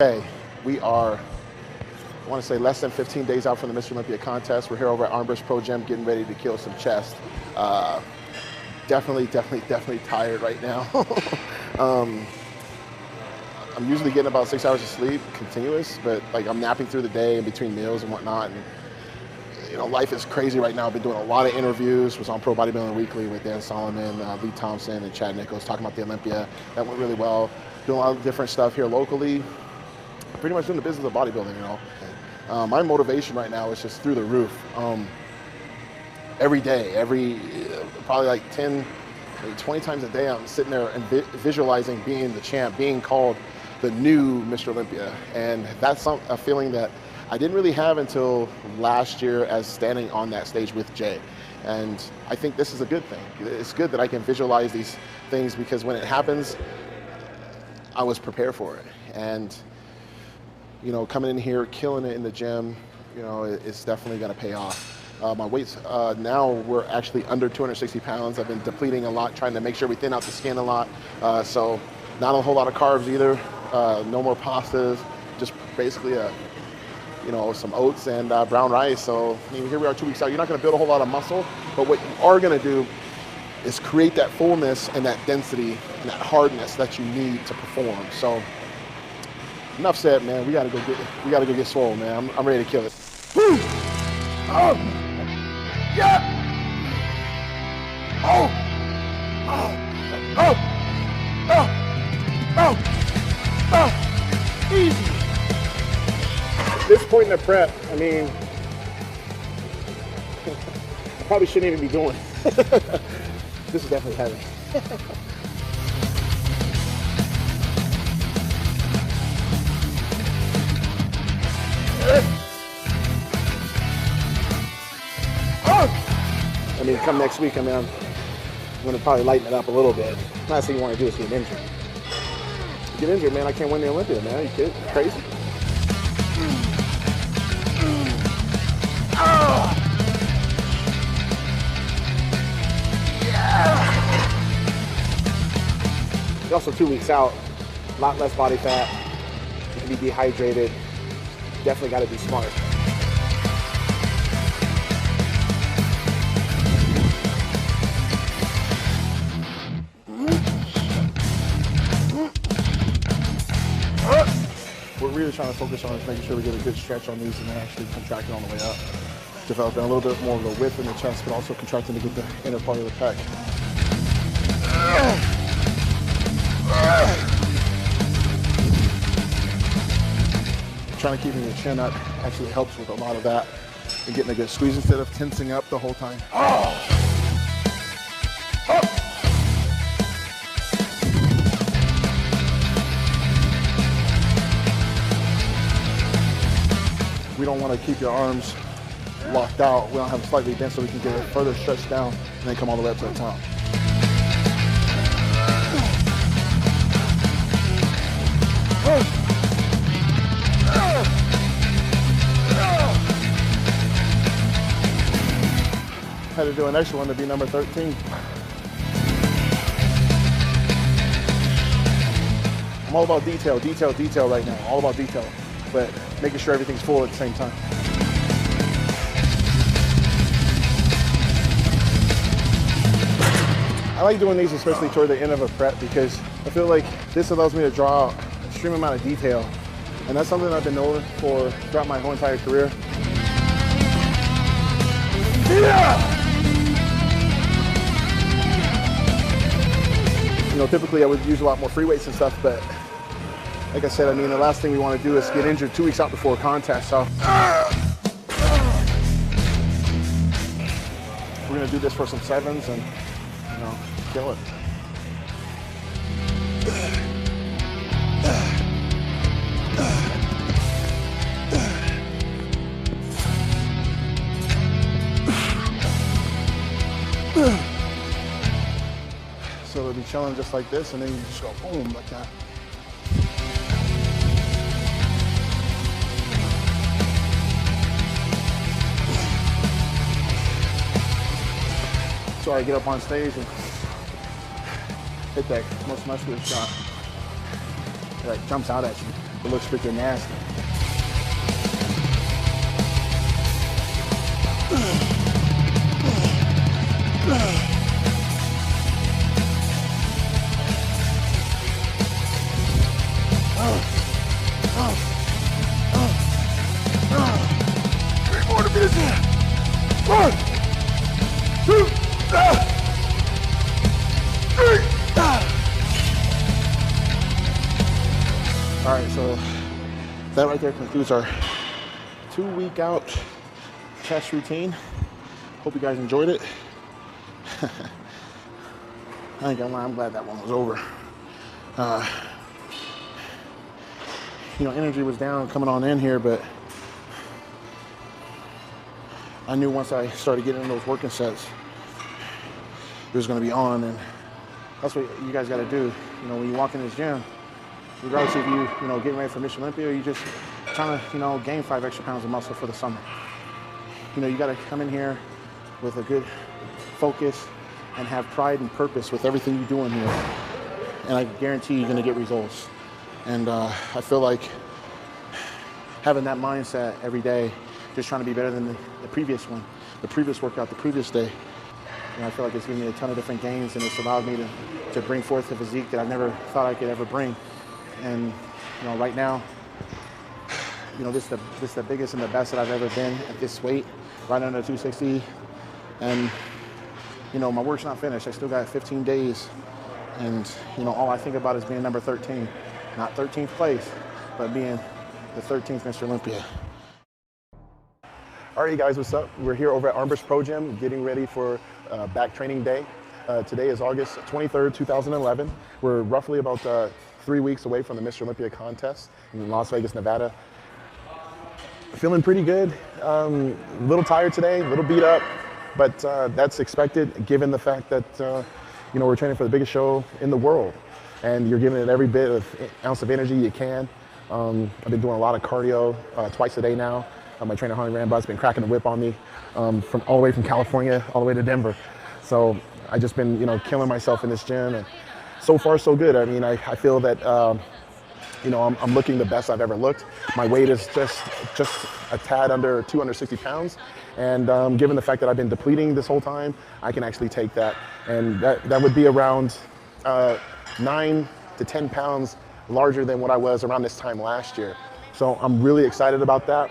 Hey, we are, I want to say, less than 15 days out from the Mr. Olympia contest. We're here over at Armbrust Pro Gym getting ready to kill some chest. Definitely tired right now. I'm usually getting about 6 hours of sleep, continuous, but like I'm napping through the day in between meals and whatnot. And you know, life is crazy right now. I've been doing a lot of interviews. Was on Pro Bodybuilding Weekly with Dan Solomon, Lee Thompson, and Chad Nichols talking about the Olympia. That went really well. Doing a lot of different stuff here locally. Pretty much doing the business of bodybuilding, you know. My motivation right now is just through the roof. Every day, probably like 10, maybe 20 times a day, I'm sitting there and visualizing being the champ, being called the new Mr. Olympia. And that's a feeling that I didn't really have until last year as standing on that stage with Jay. And I think this is a good thing. It's good that I can visualize these things because when it happens, I was prepared for it. And you know, coming in here, killing it in the gym, you know, it's definitely going to pay off. My weights, now we're actually under 260 pounds. I've been depleting a lot, trying to make sure we thin out the skin a lot. So not a whole lot of carbs either. No more pastas, just basically you know, some oats and brown rice. So I mean, here we are 2 weeks out. You're not going to build a whole lot of muscle, but what you are going to do is create that fullness and that density and that hardness that you need to perform. So enough said, man. We gotta go get swole, man. I'm ready to kill it. Woo! Oh! Yeah! Oh! Oh! Oh! Oh! Oh! Oh! Easy. At this point in the prep, I mean, I probably shouldn't even be doing it. This is definitely heavy. I mean, come next week, I'm going to probably lighten it up a little bit. Last thing you want to do is get injured. Get injured, man. I can't win the Olympia, man. Are you kidding? Crazy? You're also 2 weeks out. A lot less body fat. You can be dehydrated. Definitely got to be smart. What we're really trying to focus on is making sure we get a good stretch on these and then actually contracting on the way up. Developing a little bit more of a width in the chest, but also contracting to get the inner part of the pec. Trying to keep your chin up actually helps with a lot of that and getting a good squeeze instead of tensing up the whole time. We don't want to keep your arms locked out. We don't have them slightly bent so we can get it further stretched down and then come all the way up to the top. Had to do an extra one to be number 13. I'm all about detail right now. All about detail, but making sure everything's full at the same time. I like doing these especially toward the end of a prep because I feel like this allows me to draw an extreme amount of detail. And that's something I've been known for throughout my whole entire career. Yeah! You know, typically I would use a lot more free weights and stuff, but like I said, I mean, the last thing we want to do is get injured 2 weeks out before a contest. So we're going to do this for some sevens and, you know, kill it. So it'll be chilling just like this, and then you just go boom like that. So I get up on stage and hit that most muscular shot. It like jumps out at you. It looks freaking nasty. Three more to finish it. 1, 2, 3. All right, so that right there concludes our 2-week out chest routine. Hope you guys enjoyed it. I ain't gonna lie, I'm glad that one was over. You know, energy was down coming on in here, but I knew once I started getting in those working sets, it was gonna be on, and that's what you guys gotta do. You know, when you walk in this gym, regardless if you getting ready for Mission Olympia or you just trying to, gain 5 extra pounds of muscle for the summer. You know, you gotta come in here with a good focus and have pride and purpose with everything you do in here. And I guarantee you're gonna get results. And I feel like having that mindset every day, just trying to be better than the previous one, the previous workout, the previous day. And I feel like it's given me a ton of different gains, and it's allowed me to bring forth a physique that I never thought I could ever bring. And right now, this is the biggest and the best that I've ever been at this weight, right under 260. And my work's not finished. I still got 15 days, and all I think about is being number 13, not 13th place, but being the 13th Mr. Olympia. All right, you guys, what's up? We're here over at Armbrust Pro Gym, getting ready for back training day. Today is August 23rd, 2011. We're roughly about 3 weeks away from the Mr. Olympia contest in Las Vegas, Nevada. Feeling pretty good. A little tired today, a little beat up, but that's expected given the fact that we're training for the biggest show in the world, and you're giving it every bit of ounce of energy you can. I've been doing a lot of cardio twice a day now. My trainer, Honey Rambut's been cracking the whip on me from all the way from California all the way to Denver. So I just been, killing myself in this gym, and so far so good. I mean, I feel that, I'm looking the best I've ever looked. My weight is just a tad under 260 pounds. And given the fact that I've been depleting this whole time, I can actually take that. And that would be around 9 to 10 pounds larger than what I was around this time last year. So I'm really excited about that.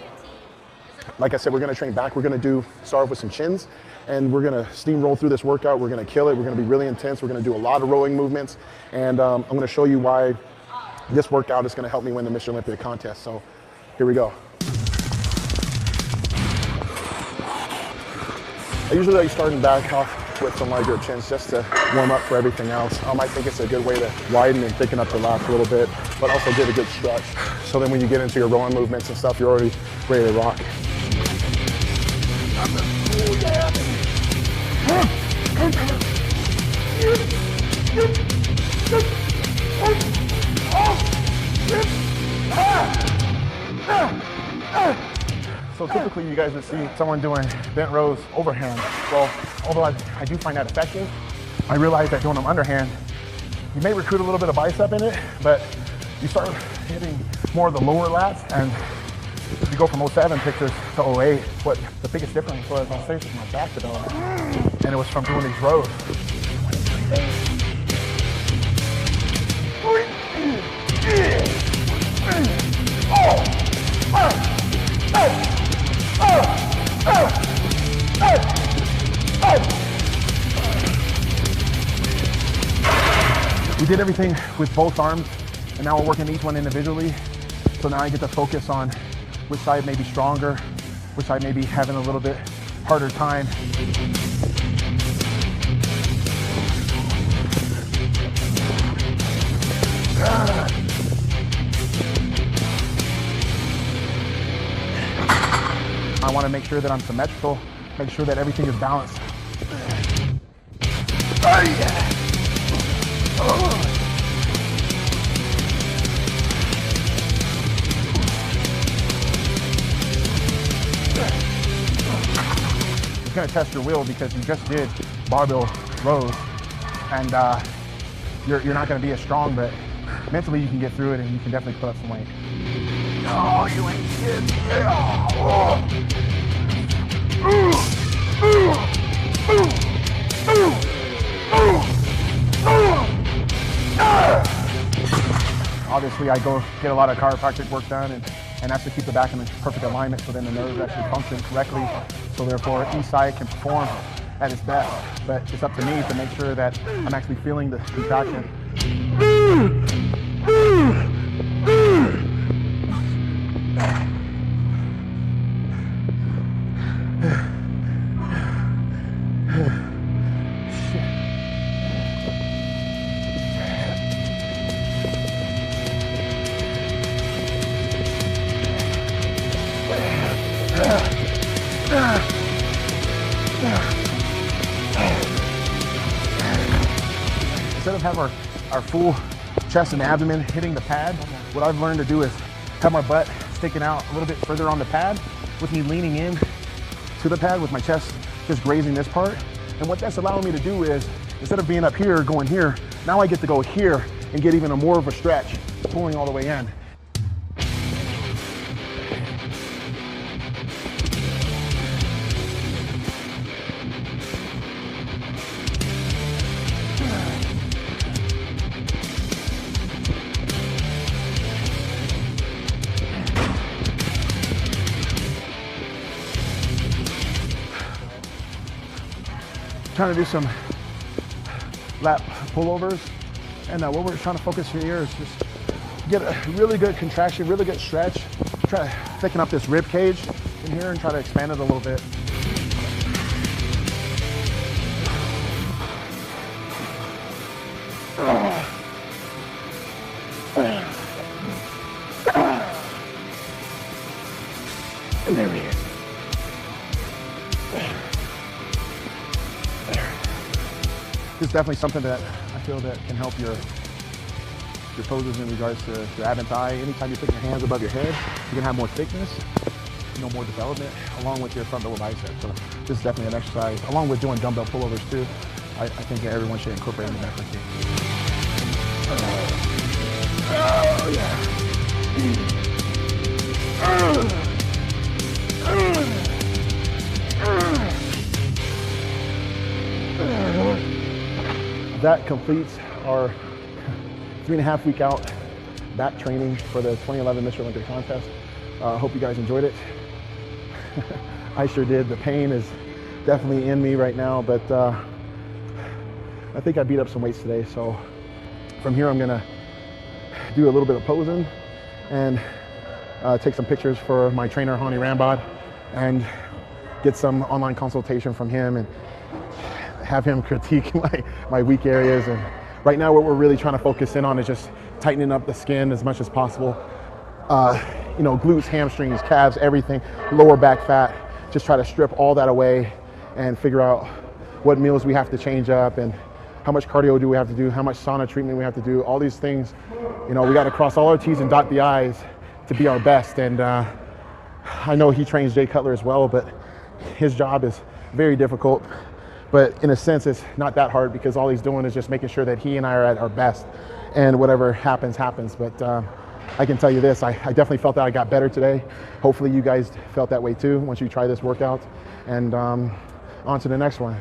Like I said, we're gonna train back. We're gonna start off with some chins, and we're gonna steamroll through this workout. We're gonna kill it. We're gonna be really intense. We're gonna do a lot of rowing movements. And I'm gonna show you why this workout is gonna help me win the Mr. Olympia contest. So here we go. I usually like starting back off with some light grip chins just to warm up for everything else. I think it's a good way to widen and thicken up the lats a little bit, but also get a good stretch. So then when you get into your rowing movements and stuff, you're already ready to rock. So typically you guys would see someone doing bent rows overhand. Well, although I do find that effective, I realize that doing them underhand, you may recruit a little bit of bicep in it, but you start hitting more of the lower lats, and you go from 07 pictures to 08. What the biggest difference was, I'll say, was my back development, and it was from doing these rows. We did everything with both arms, and now we're working each one individually. So now I get to focus on which side may be stronger, which side may be having a little bit harder time. I want to make sure that I'm symmetrical, make sure that everything is balanced. Oh, yeah. Oh. It's going to test your will because you just did barbell rows, and you're not going to be as strong, but mentally you can get through it and you can definitely put up some weight. Oh, you ain't shit. Yeah. Obviously, I go get a lot of chiropractic work done, and that's to keep the back in perfect alignment so then the nerves actually function correctly, so therefore each side can perform at its best. But it's up to me to make sure that I'm actually feeling the contraction. Instead of having our full chest and abdomen hitting the pad, what I've learned to do is have my butt sticking out a little bit further on the pad with me leaning in to the pad with my chest just grazing this part. And what that's allowing me to do is, instead of being up here, going here, now I get to go here and get even more of a stretch, pulling all the way in. Trying to do some lat pullovers, and what we're trying to focus here is just get a really good contraction, really good stretch. Try to thicken up this rib cage in here and try to expand it a little bit. And there we go. This is definitely something that I feel that can help your poses in regards to your ab and thigh. Anytime you put your hands above your head, you can have more thickness, more development, along with your front double bicep. So this is definitely an exercise, along with doing dumbbell pullovers too. I think everyone should incorporate into that routine. Oh yeah. That completes our 3.5 week out back training for the 2011 Mr. Olympia contest. I hope you guys enjoyed it. I sure did. The pain is definitely in me right now, but I think I beat up some weights today. So from here, I'm gonna do a little bit of posing and take some pictures for my trainer, Hani Rambod, and get some online consultation from him and have him critique my weak areas. And right now what we're really trying to focus in on is just tightening up the skin as much as possible. Glutes, hamstrings, calves, everything, lower back fat, just try to strip all that away and figure out what meals we have to change up and how much cardio do we have to do, how much sauna treatment we have to do, all these things. We got to cross all our T's and dot the I's to be our best. And I know he trains Jay Cutler as well, but his job is very difficult. But in a sense, it's not that hard because all he's doing is just making sure that he and I are at our best, and whatever happens, happens. But I can tell you this, I definitely felt that I got better today. Hopefully you guys felt that way too once you try this workout. And on to the next one.